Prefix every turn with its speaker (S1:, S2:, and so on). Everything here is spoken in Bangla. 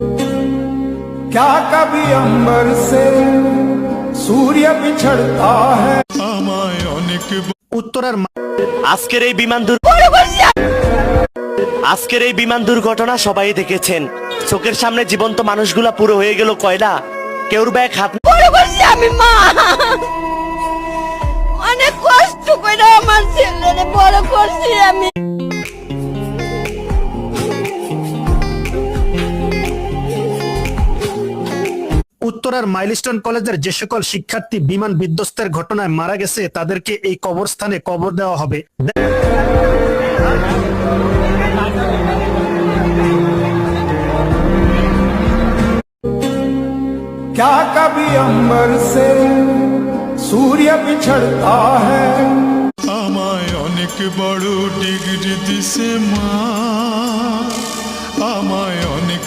S1: क्या कभी अंबर से सूर्य बिछड़ता है।
S2: উত্তরার
S3: আজকের এই বিমান দুর্ঘটনা সবাই দেখেছেন। চোখের সামনে জীবন্ত মানুষগুলা পুরো হয়ে গেল কয়লা। কেউর ব্যাগ হাত
S4: আমি মা অনেক কষ্ট করে আমার ছেলেরে বড় করছি আমি।
S2: উত্তরার মাইলস্টোন কলেজের যে সকল শিক্ষার্থী বিমান বিধ্বস্তের ঘটনায় মারা গেছে তাদেরকে এই কবরস্থানে কবর দেওয়া হবে।
S1: क्या कभी अंबर से सूर्य बिछड़ता है।
S5: আমায় অনেক বড় ডিগ্রি দিছে মা, আমায় অনেক